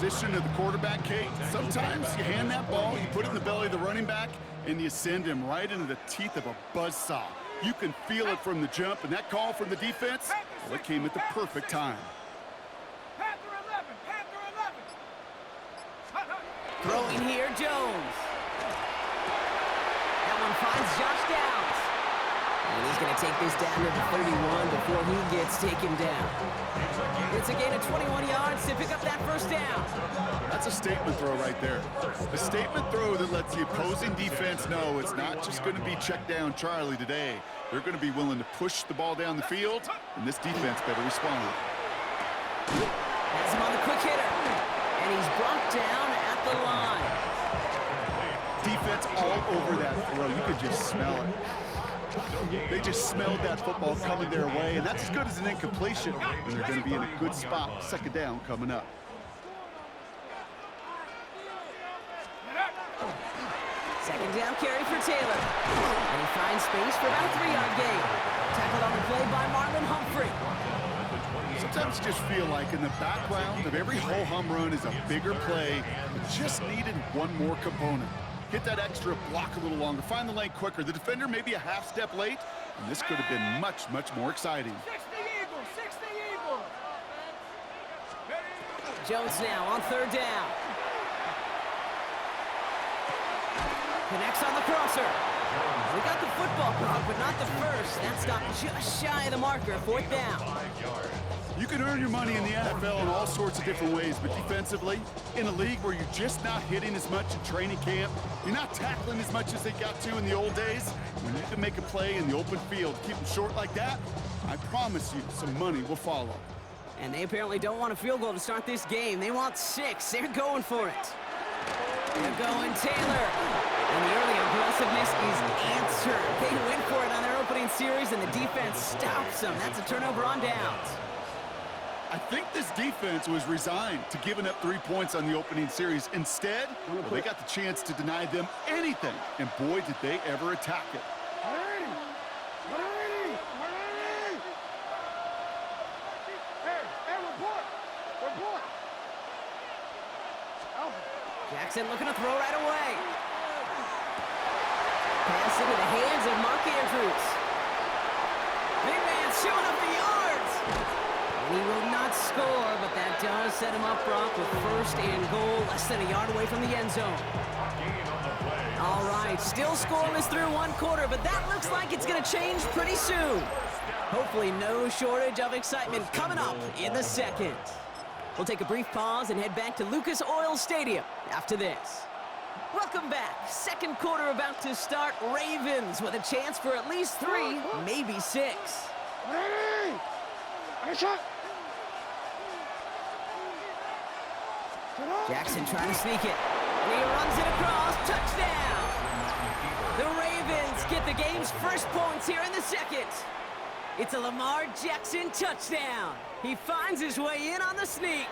Position of the quarterback, Kate. Sometimes you hand that ball, you put it in the belly of the running back, and you send him right into the teeth of a buzzsaw. You can feel it from the jump, and that call from the defense, well, it came at the perfect time. Throwing here, Jones. That one finds Josh Downs. And he's going to take this down to the 31 before he gets taken down. It's a gain of 21 yards to pick up that first down. That's a statement throw right there. A statement throw that lets the opposing defense know it's not just going to be check down Charlie today. They're going to be willing to push the ball down the field, and this defense better respond. Has him on the quick hitter. And he's brought down at the line. Defense all over that throw. You could just smell it. They just smelled that football coming their way, and that's as good as an incompletion. And they're going to be in a good spot. Second down coming up. Second down carry for Taylor. And he finds space for about a 3-yard gain. Tackled on the play by Marlon Humphrey. Sometimes you just feel like in the background of every ho-hum run is a bigger play. It just needed one more component. Hit that extra block a little longer. Find the lane quicker. The defender may be a half step late, and this could have been much, much more exciting. 60 Eagles. Jones now on third down. Connects on the crosser. We got the football, Brock, but not the first. That stopped just shy of the marker. Fourth down. You can earn your money in the NFL in all sorts of different ways, but defensively, in a league where you're just not hitting as much in training camp, you're not tackling as much as they got to in the old days, when you can make a play in the open field, keep them short like that, I promise you some money will follow. And they apparently don't want a field goal to start this game. They want 6. They're going for it. They're going Taylor. And the early aggressiveness is answered. They went for it on their opening series, and the defense stops them. That's a turnover on downs. I think this defense was resigned to giving up 3 points on the opening series. Instead, well, they got the chance to deny them anything, and boy, did they ever attack it. Report. Jackson looking to throw right away. Pass into the hands of Mark Andrews. Big man showing up the yards. He will not score, but that does set him up, Brock, with first and goal, less than a yard away from the end zone. All right, still scoreless through one quarter, but that looks like it's going to change pretty soon. Hopefully no shortage of excitement coming up in the second. We'll take a brief pause and head back to Lucas Oil Stadium after this. Welcome back. Second quarter about to start. Ravens with a chance for at least 3, maybe 6. Jackson trying to sneak it. And he runs it across. Touchdown! The Ravens get the game's first points here in the second. It's a Lamar Jackson touchdown. He finds his way in on the sneak.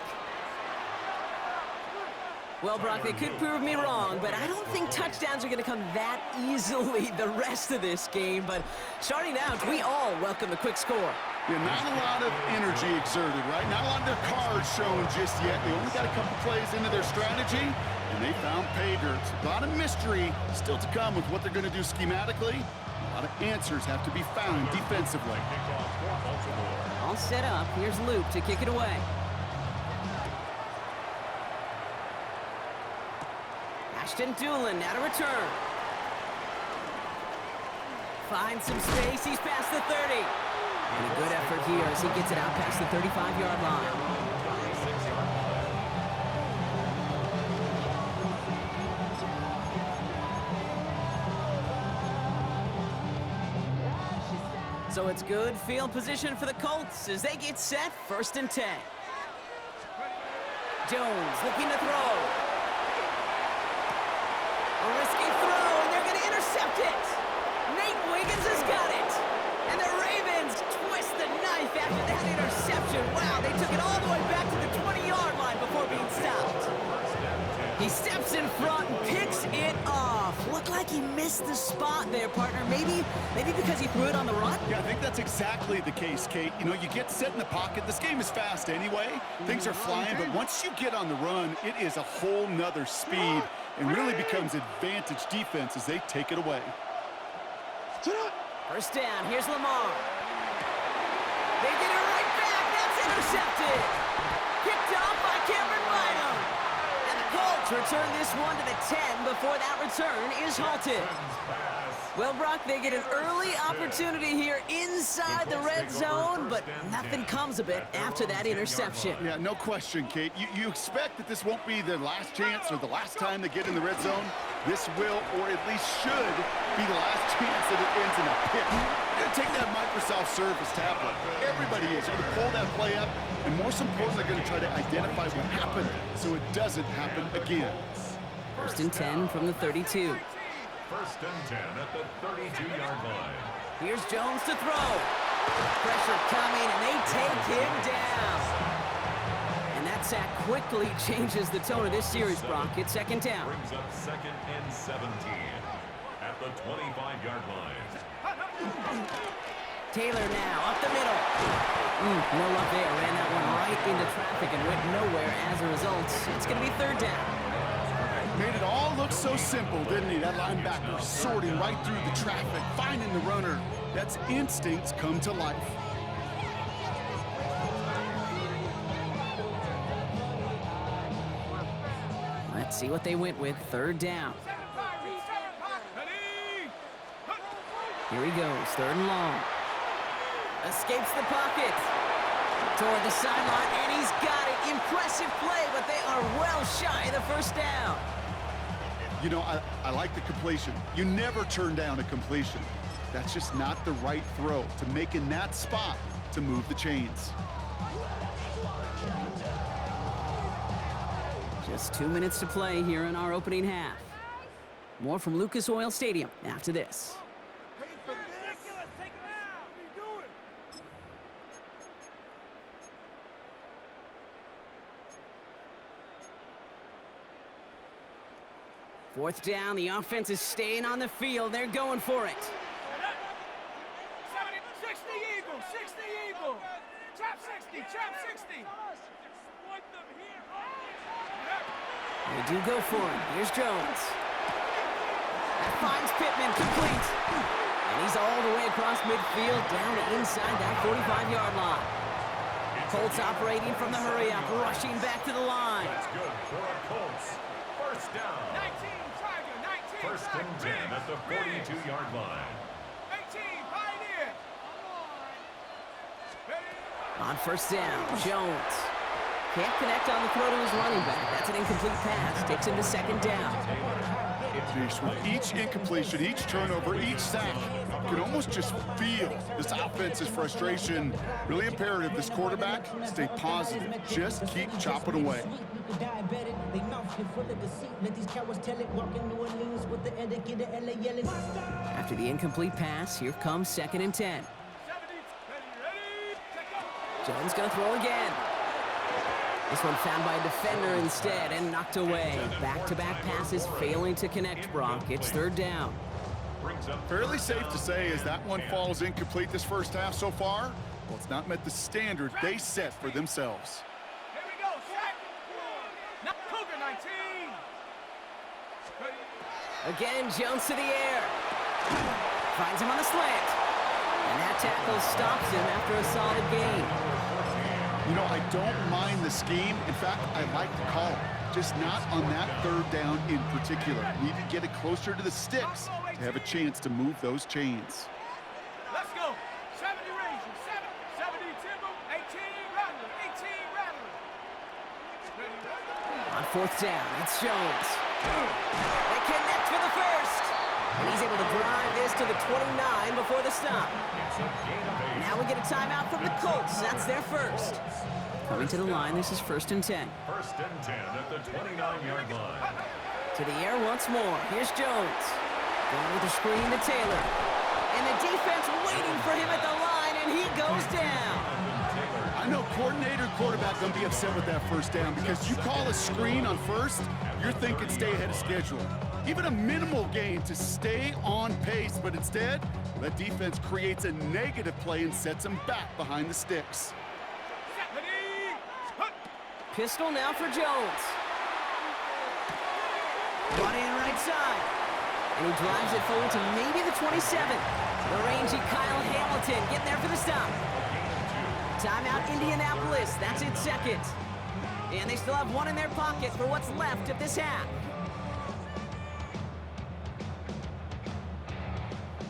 Well, Brock, they could prove me wrong, but I don't think touchdowns are going to come that easily the rest of this game. But starting out, we all welcome the quick score. Yeah, not a lot of energy exerted, right? Not a lot of their cards shown just yet. They only got a couple plays into their strategy, and they found pay dirt. A lot of mystery still to come with what they're going to do schematically. A lot of answers have to be found defensively. All set up. Here's Luke to kick it away. Ashton Doolin now to return. Finds some space. He's past the 30. And a good effort here as he gets it out past the 35-yard line. So it's good field position for the Colts as they get set, 1st and 10. Jones looking to throw. A risky throw, and they're going to intercept it. Nate Wiggins has got it. And the Ravens twist the knife after that interception. Wow, they took it all the way back to the 20-yard line before being stopped. He steps in front and picks it off. looked like he missed the spot there, partner. Maybe because he threw it on the run? Yeah, I think that's exactly the case, Kate. You know, you get set in the pocket. This game is fast anyway. Things are flying, but once you get on the run, it is a whole nother speed and really becomes advantage defense as they take it away. First down, here's Lamar. They get it right back. That's intercepted. Picked off by Cameron Bynum. And the Colts return this one to the 10 before that return is halted. Well, Brock, they get an early opportunity here inside the red zone, but nothing comes of it after that interception. Yeah, no question, Kate. You expect that this won't be their last chance or the last time they get in the red zone. This will, or at least should, be the last chance that it ends in a pick. You're going to take that Microsoft Surface tablet. Everybody is. You're going to pull that play up, and most importantly, they're going to try to identify what happened so it doesn't happen again. First and 10 from the 32. First and 10 at the 32-yard line. Here's Jones to throw. Pressure coming, and they take him down. And that sack quickly changes the tone of this series, Brock. It's second down. Brings up second and 17 at the 25-yard line. Taylor now up the middle. No luck there. Ran that one right into traffic and went nowhere as a result. It's going to be third down. Made it all look so simple, didn't he? That linebacker sorting right through the traffic, finding the runner. That's instincts come to life. Let's see what they went with. Third down. Here he goes. Third and long. Escapes the pocket. Toward the sideline, and he's got it. Impressive play, but they are well shy of the first down. You know, I like the completion. You never turn down a completion. That's just not the right throw to make in that spot to move the chains. Just 2 minutes to play here in our opening half. More from Lucas Oil Stadium after this. Fourth down, the offense is staying on the field. They're going for it. 60 Eagles, 60 Eagles. Trap 60, trap 60. They do go for it. Here's Jones. That finds Pittman, complete. And he's all the way across midfield, down to inside that 45-yard line. Colts operating from the hurry-up, rushing back to the line. That's good for a Colts. First down. 19, Tiger, 19. First and 10 at the 42-yard line. 18, Pioneer. On first down, Jones. Can't connect on the throw to his running back. That's an incomplete pass. Takes him to second down. With each incompletion, each turnover, each sack, you can almost just feel this offense's frustration. Really imperative, this quarterback, stay positive. Just keep chopping away. After the incomplete pass, here comes second and 10. Jones gonna throw again. This one found by a defender instead and knocked away. Back-to-back passes failing to connect, Brock. It's third down. Fairly safe to say as that one falls incomplete this first half so far, well, it's not met the standard they set for themselves. Here we go, sack. Now, Cougar 19. Again, Jones to the air. Finds him on the slant. And that tackle stops him after a solid gain. You know, I don't mind the scheme. In fact, I like the call. Just not on that third down in particular. Need to get it closer to the sticks to have a chance to move those chains. Let's go. 70 Ranger, 70 Timber, 18 Rattler, 18 Rattler. On fourth down, it's Jones. They connect for the first. And he's able to drive this to the 29 before the stop. Now we get a timeout from the Colts. That's their first. Coming to the line, this is first and 10. First and 10 at the 29-yard line. To the air once more. Here's Jones. Going with the screen to Taylor. And the defense waiting for him at the line, and he goes down. I know coordinator, quarterback going to be upset with that first down because you call a screen on first, you're thinking stay ahead of schedule. even a minimal gain to stay on pace, but instead, that defense creates a negative play and sets them back behind the sticks. Pistol now for Jones. Brought in right side. And he drives it forward to maybe the 27. The rangy Kyle Hamilton getting there for the stop. Timeout Indianapolis. That's its second. And they still have one in their pocket for what's left of this half.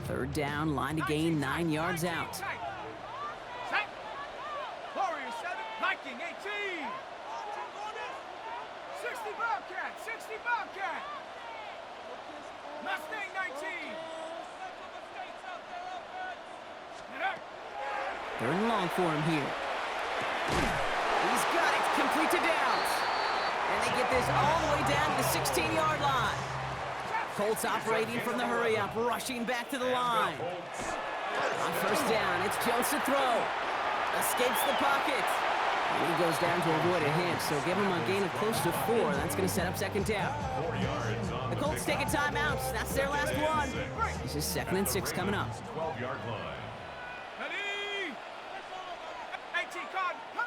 Third down, line to gain 9 yards out. Warriors 7, Viking 18. 60 Bobcat, 60 Bobcat. Mustang 19. Third and long for him here. He's got it, complete to Downs. And they get this all the way down to the 16-yard line. Colts operating from the hurry-up, rushing back to the line. On first down, it's Jones to throw. Escapes the pocket. And he goes down to avoid a hit, so give him a gain of close to 4. That's going to set up second down. The Colts take a timeout. That's their last one. This is 2nd and 6 coming up. 12-yard line. Ready? 18, cut 19,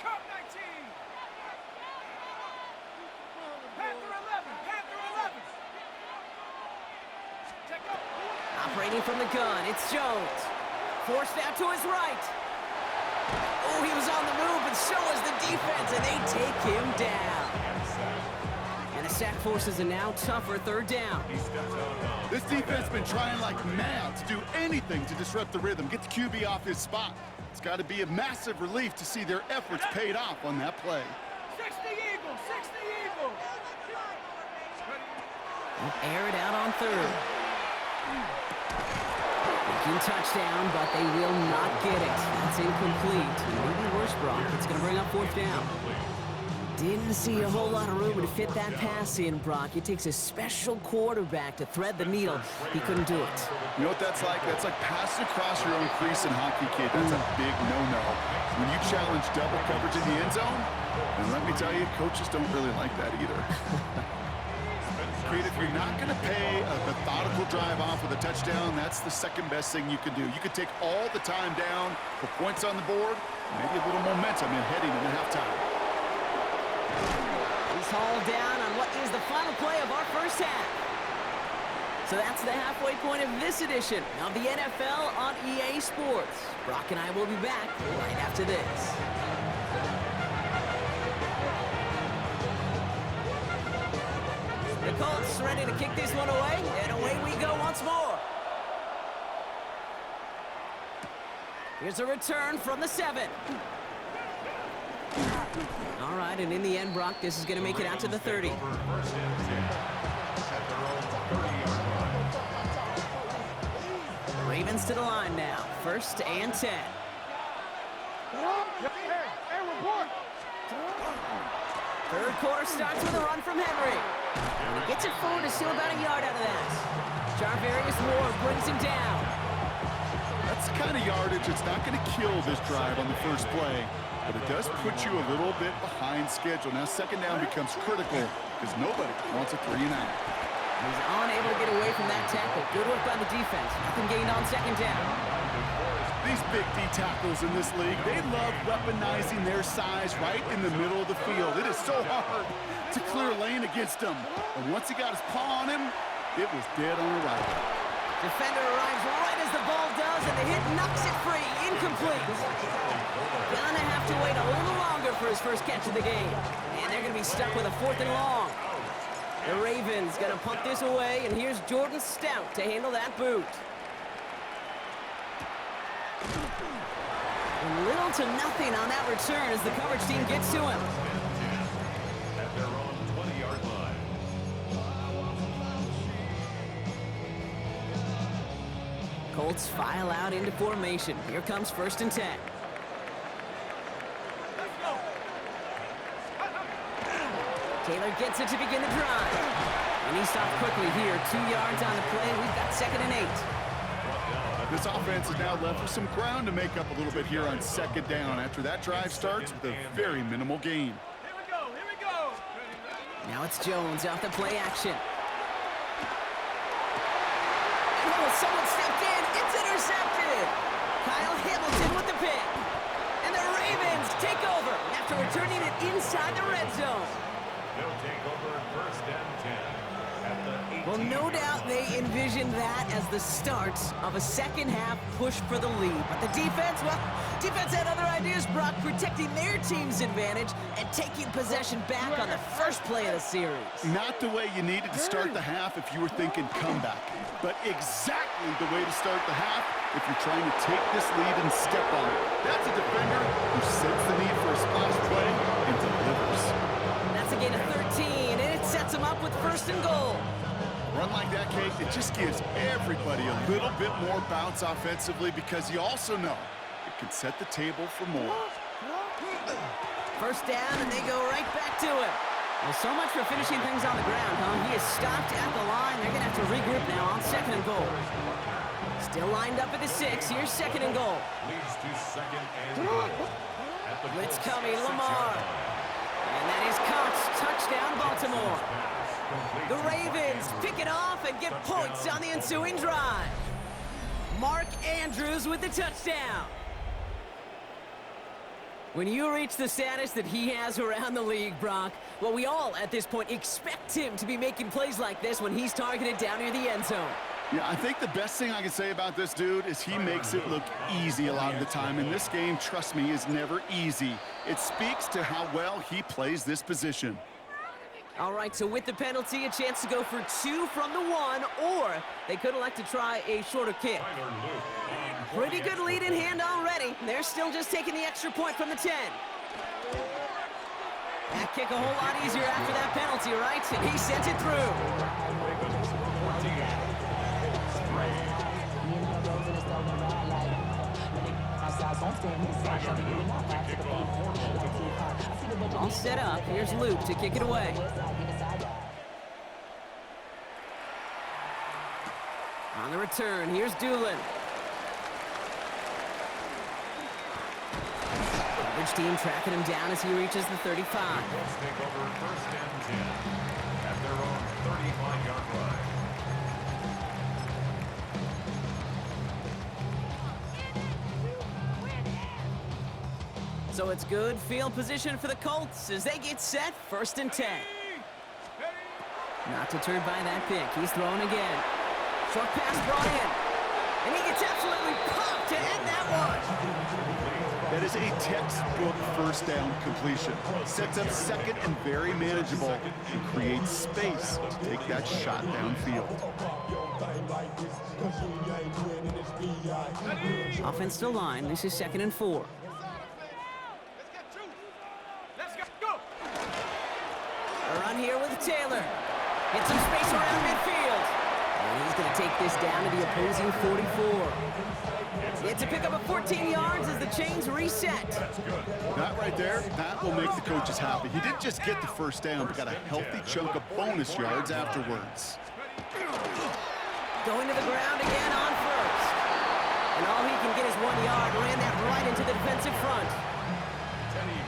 cut 19. Panther 11, Panther 11. Take up. Operating from the gun, it's Jones. Forced out to his right. Oh, he was on the move, but so was the defense, and they take him down. And the sack forces a now tougher third down. This defense has been trying like mad to do anything to disrupt the rhythm, get the QB off his spot. It's got to be a massive relief to see their efforts paid off on that play. 60 Eagles, 60 Eagles. Air it out on third. Thinking touchdown, but they will not get it. That's incomplete. And maybe worse, Brock. It's going to bring up fourth down. Didn't see a whole lot of room to fit that pass in, Brock. It takes a special quarterback to thread the needle. He couldn't do it. You know what that's like? That's like passing across your own crease in hockey, kid. That's a big no-no. When you challenge double coverage in the end zone, and let me tell you, coaches don't really like that either. Kid, if you're not going to pay a methodical drive off with a touchdown, that's the second best thing you can do. You could take all the time down, put points on the board, maybe a little momentum in heading into halftime. He's hauled down on what is the final play of our first half. So that's the halfway point of this edition of the NFL on EA Sports. Brock and I will be back right after this. The Colts ready to kick this one away, and away we go once more. Here's a return from the 7. All right, and in the end, Brock, this is going to make it out to the 30. Ravens to the line now. 1st and 10. Third quarter starts with a run from Henry. And he gets it forward to steal about a yard out of that. Jarvarius Ward brings him down. That's the kind of yardage that's not going to kill this drive on the first play, but it does put you a little bit behind schedule. Now second down becomes critical because nobody wants a 3 and out. He's unable to get away from that tackle. Good work by the defense. Nothing gained on second down. These big D tackles in this league, they love weaponizing their size right in the middle of the field. It is so hard to clear lane against him. And once he got his paw on him, it was dead on arrival. Defender arrives right as the ball does, and the hit knocks it free. Incomplete. Gonna have to wait a little longer for his first catch of the game. And they're gonna be stuck with a 4th and long. The Ravens gonna punt this away, and here's Jordan Stout to handle that boot. And little to nothing on that return as the coverage team gets to him. At their own 20-yard line. Colts file out into formation. Here comes 1st and 10. Taylor gets it to begin the drive. And he stopped quickly here. 2 yards on the play. We've got 2nd and 8. This offense is now left with some ground to make up a little bit here on second down after that drive starts with a very minimal gain. Here we go, here we go. Now it's Jones off the play action. someone stepped in. It's intercepted. Kyle Hamilton with the pick. And the Ravens take over after returning it inside the red zone. They'll take over first and 10 at the 18. Well, no doubt they envisioned that as the start of a second-half push for the lead. But the defense, well, defense had other ideas, Brock, protecting their team's advantage and taking possession back on the first play of the series. Not the way you needed to start the half if you were thinking comeback, but exactly the way to start the half if you're trying to take this lead and step on it. That's a defender who sets the need for a splash play and delivers. That's a gain of 13, and it sets him up with first and goal. A run like that, Kate, it just gives everybody a little bit more bounce offensively because you also know it can set the table for more. First down, and they go right back to it. Well, so much for finishing things on the ground, huh? He is stopped at the line. They're going to have to regroup now on second and goal. Still lined up at the 6. Here's second and goal. Leads to second and goal. At the Blitz Colts coming, 6-yard Lamar. line. And that is caught. Touchdown, Baltimore. The Ravens pick it off and get points on the ensuing drive. Mark Andrews with the touchdown. When you reach the status that he has around the league, Brock, well, we all at this point expect him to be making plays like this when he's targeted down near the end zone. Yeah, I think the best thing I can say about this dude is he makes it look easy a lot of the time. And this game, trust me, is never easy. It speaks to how well he plays this position. All right, so with the penalty, a chance to go for 2 from the 1, or they could elect to try a shorter kick. Pretty good lead in hand already. They're still just taking the extra point from the 10. That kick a whole lot easier after that penalty, right? And he sent it through. All set up. Here's Luke to kick it away. On the return, here's Doolin. Coverage team tracking him down as he reaches the 35. Let's take over first and 10 at their own 35-yard line. So it's good field position for the Colts as they get set, first and 10. Not deterred by that pick. He's throwing again. Short pass brought in. And he gets absolutely popped to end that one. That is a textbook first down completion. Sets up second and very manageable and creates space to take that shot downfield. Offensive line, this is second and 4. A run here with Taylor. Get some space around midfield. And he's going to take this down to the opposing 44. It's a pickup of 14 yards as the chains reset. That right there, that will make the coaches happy. He didn't just get the first down, but got a healthy chunk of bonus yards afterwards. Going to the ground again on first. And all he can get is 1 yard. Ran that right into the defensive front.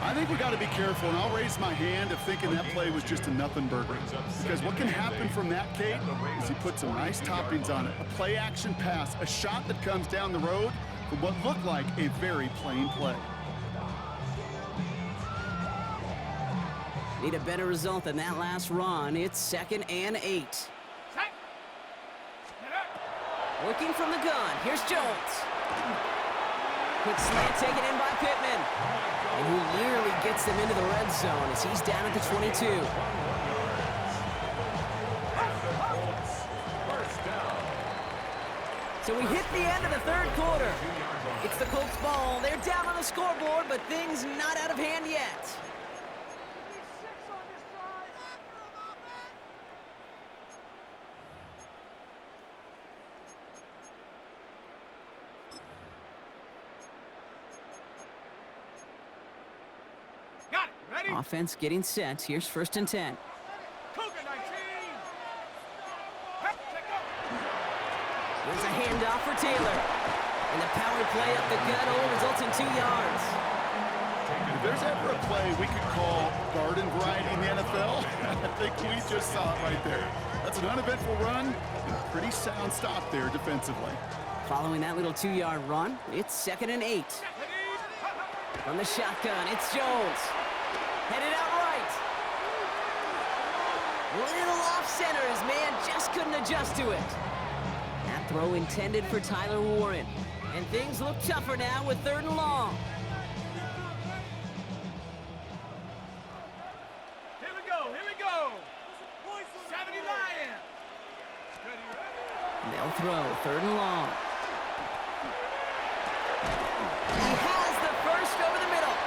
I think we got to be careful, and I'll raise my hand of thinking that play was just a nothing burger. Because what can happen from that, Kate, is he put some nice toppings on it. A play-action pass, a shot that comes down the road from what looked like a very plain play. Need a better result than that last run. It's second and 8. Working from the gun. Here's Jones. Quick slant taken in by Pittman. And he nearly gets them into the red zone as he's down at the 22. So we hit the end of the third quarter. It's the Colts ball. They're down on the scoreboard, but things not out of hand yet. Got it. Ready? Offense getting set. Here's first and 10. Cougar 19. Hey, take go. There's a handoff for Taylor. And the power play up the gut only results in 2 yards. If there's ever a play we could call garden variety in the NFL, I think we just saw it right there. That's an uneventful run and a pretty sound stop there defensively. Following that little 2-yard run, it's 2nd and 8. From the shotgun, it's Jones. Headed out right. Little off center. His man just couldn't adjust to it. That throw intended for Tyler Warren. And things look tougher now with 3rd and long. Here we go, here we go. 70 Lions. They'll throw 3rd and long. He has the first over the middle.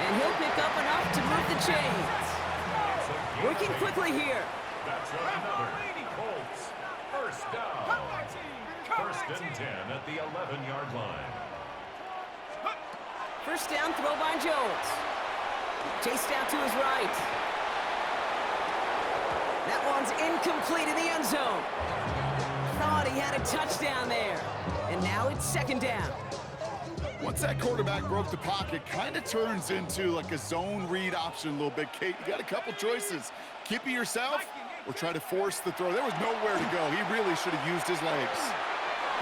And he'll pick up enough to move the chains. Working quickly here. That's another Colts. First down. First and 10 at the 11-yard line. First down throw by Jones. Chased out to his right. That one's incomplete in the end zone. Thought he had a touchdown there. And now it's 2nd down. Once that quarterback broke the pocket, kind of turns into like a zone read option a little bit. Kate, you got a couple choices. Keep it yourself or try to force the throw. There was nowhere to go. He really should have used his legs.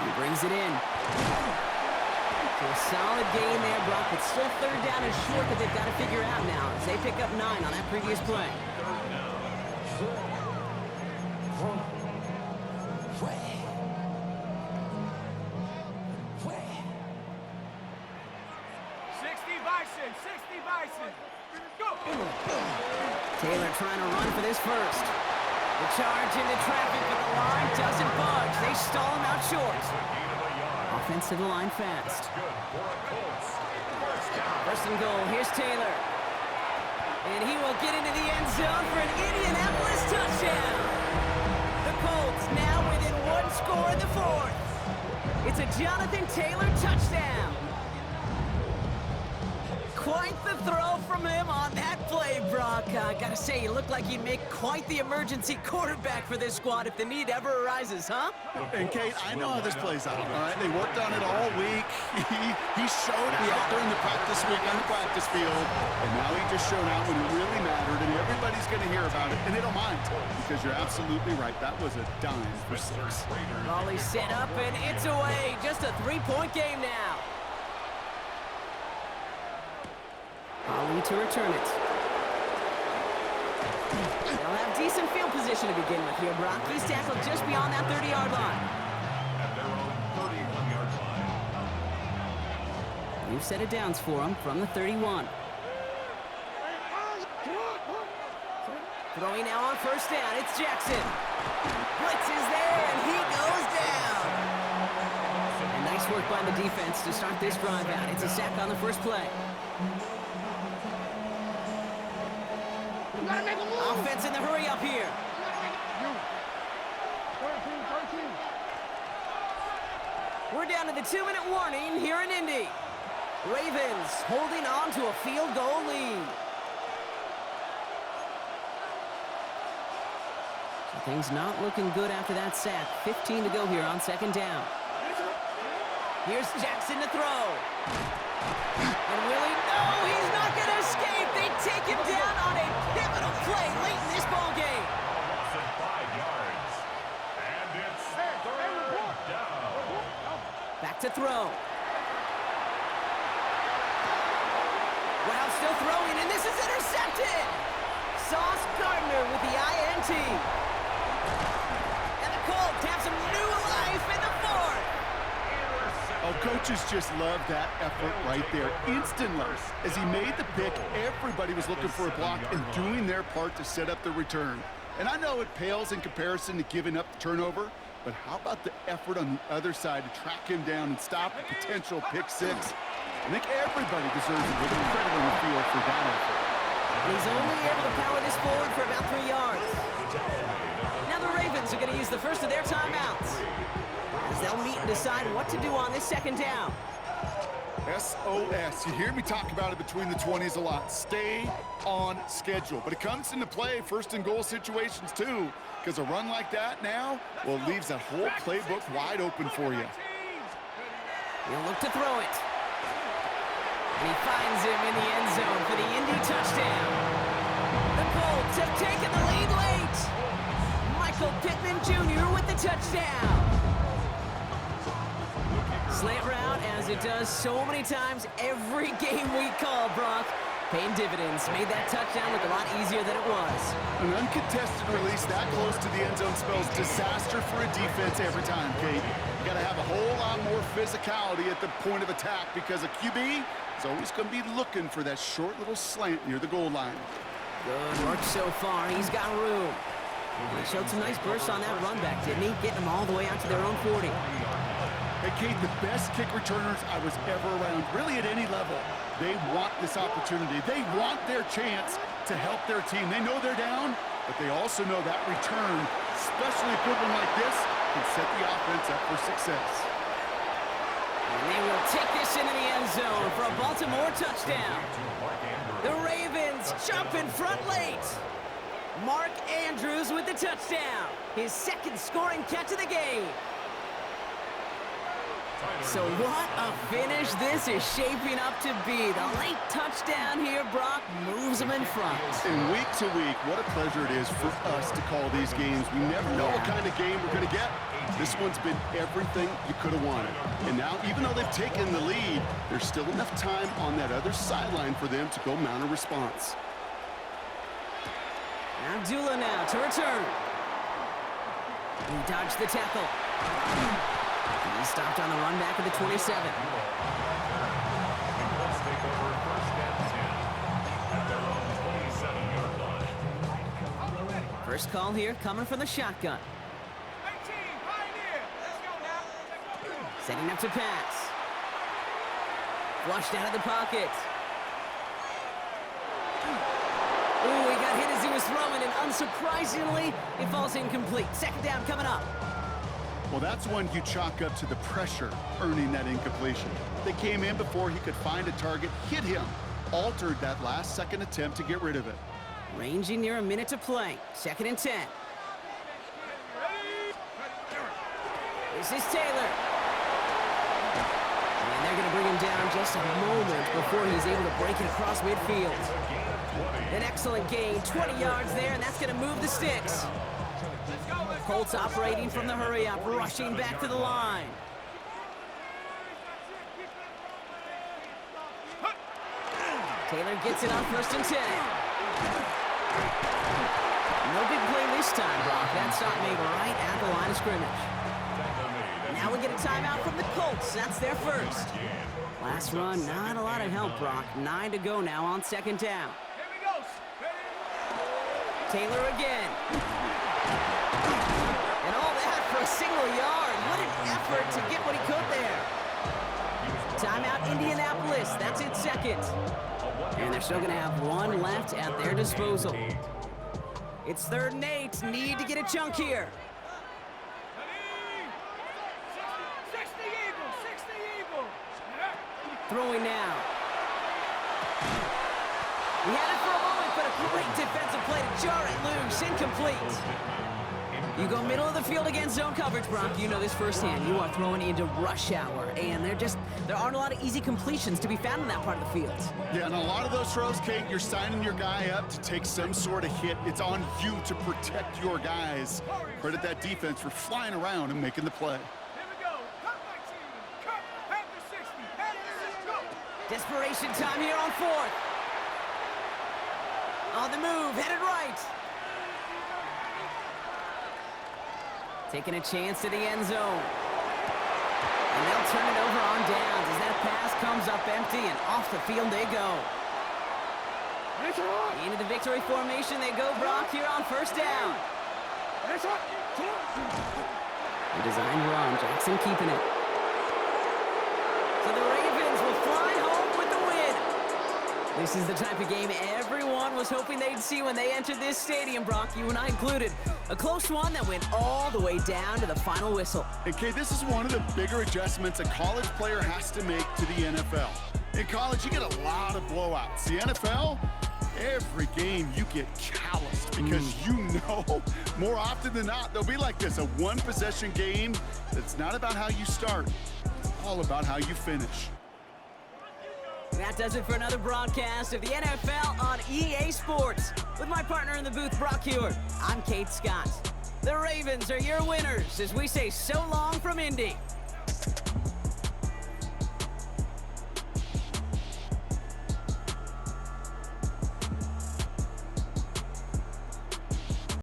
He brings it in. So a solid gain there, Brock, but still 3rd down and short that they've got to figure out now as they pick up 9 on that previous play. Taylor trying to run for this first. The charge into traffic, but the line doesn't budge. They stall him out short. Offensive line fast. 1st and goal. Here's Taylor. And he will get into the end zone for an Indianapolis touchdown. The Colts now within 1 score in the 4th. It's a Jonathan Taylor touchdown. Quite the throw from him on that play, Brock. I gotta say, you look like you'd make quite the emergency quarterback for this squad if the need ever arises, huh? And Kate, I know how this plays out, all right? They worked on it all week. He showed me out during the practice week on the practice field, and now he just showed out when it really mattered, and everybody's gonna hear about it, and they don't mind, because you're absolutely right. That was a dime for 6. Volley set up, and it's away. Just a 3-point game now. Ali to return it. They'll have decent field position to begin with here, Brock. He's tackled just beyond that 30-yard line. At their own 31-yard line. New set of downs for him from the 31. Throwing now on 1st down, it's Jackson. Blitz is there, and he goes down. And nice work by the defense to start this drive out. It's a sack on the first play. Offense in the hurry up here. We're down to the 2-minute warning here in Indy. Ravens holding on to a field goal lead. So things not looking good after that sack. 15 to go here on 2nd down. Here's Jackson to throw. And Willie, no, he's not going to escape. They take him down on a pivotal play late in this ball game. Loss of 5 yards. And it's 3rd down. Back to throw. Wow, still throwing, and this is intercepted. Sauce Gardner with the INT. And the Colts have some new life in the 4th. Oh, coaches just love that effort right there. Instantly, as he made the pick, everybody was looking for a block and doing their part to set up the return. And I know it pales in comparison to giving up the turnover, but how about the effort on the other side to track him down and stop a potential pick 6? I think everybody deserves a little credit on the field for that effort. He's only able to power this forward for about 3 yards. Now the Ravens are going to use the first of their timeouts, as they'll meet and decide what to do on this 2nd down. SOS. You hear me talk about it between the 20s a lot. Stay on schedule. But it comes into play 1st and goal situations too, because a run like that now, well, it leaves that whole playbook wide open for you. He'll look to throw it. And he finds him in the end zone for the Indy touchdown. The Colts have taken the lead late. Michael Pittman touchdown. Slant route, as it does so many times every game we call, Brock. Paying dividends. Made that touchdown look a lot easier than it was. An uncontested release that close to the end zone spells disaster for a defense every time, Kate. You got to have a whole lot more physicality at the point of attack because a QB is always going to be looking for that short little slant near the goal line. Good work so far. He's got room. He showed some nice bursts on that run back, didn't he? Getting them all the way out to their own 40. Hey, Kate, the best kick returners I was ever around, really at any level. They want this opportunity. They want their chance to help their team. They know they're down, but they also know that return, especially a good one like this, can set the offense up for success. And they will take this into the end zone for a Baltimore touchdown. The Ravens jump in front late. Mark Andrews with the touchdown. His second scoring catch of the game. So what a finish this is shaping up to be. The late touchdown here, Brock, moves them in front. And week to week, what a pleasure it is for us to call these games. We never know what kind of game we're going to get. This one's been everything you could have wanted. And now, even though they've taken the lead, there's still enough time on that other sideline for them to go mount a response. Abdullah now to return. He dodged the tackle. He stopped on the run back of the 27. First call here coming from the shotgun. 18, Pioneer. Let's go now. Setting up to pass. Flushed out of the pocket. Ooh, he got hit as he was throwing, and unsurprisingly, it falls incomplete. Second down coming up. Well, that's one you chalk up to the pressure earning that incompletion. They came in before he could find a target, hit him, altered that last-second attempt to get rid of it. Ranging near a minute to play. Second and 10. This is Taylor. And they're going to bring him down just a moment before he's able to break it across midfield. An excellent gain, 20 yards there, and that's going to move the sticks. Colts operating from the hurry-up, rushing back to the line. Taylor gets it on first and 10. No big play this time, Brock. That stop made right at the line of scrimmage. Now we get a timeout from the Colts. That's their first. Last run, not a lot of help, Brock. 9 to go now on second down. Here we go. Taylor again. And all that for a single yard. What an effort to get what he could there. Timeout Indianapolis. That's its second. And they're still going to have one left at their disposal. It's 3rd and 8. Need to get a chunk here. 60 Eagles, 60 Eagles. Throwing now. He had it for a moment, but a great defensive play to jar it loose. Incomplete. You go middle of the field against zone coverage, Brock. You know this firsthand. You are throwing into rush hour, and there aren't a lot of easy completions to be found in that part of the field. Yeah, and a lot of those throws, Kate, you're signing your guy up to take some sort of hit. It's on you to protect your guys. Credit that defense for flying around and making the play. Here we go. Cut my team. Cut. Panther 60. Panther 60. Go. Desperation time here on 4th. On the move, headed right. Taking a chance to the end zone. And they'll turn it over on downs as that pass comes up empty, and off the field they go. Into the victory formation they go, Brock, here on first down. A designed run, Jackson keeping it. So the Ravens will fly home with the win. This is the type of game everyone was hoping they'd see when they entered this stadium, Brock, you and I included. A close one that went all the way down to the final whistle. And Kate, this is one of the bigger adjustments a college player has to make to the NFL. In college, you get a lot of blowouts. The NFL, every game you get calloused because you know more often than not they'll be like this, a one-possession game that's not about how you start. It's all about how you finish. That does it for another broadcast of the NFL on EA Sports. With my partner in the booth, Brock Hewer, I'm Kate Scott. The Ravens are your winners as we say so long from Indy.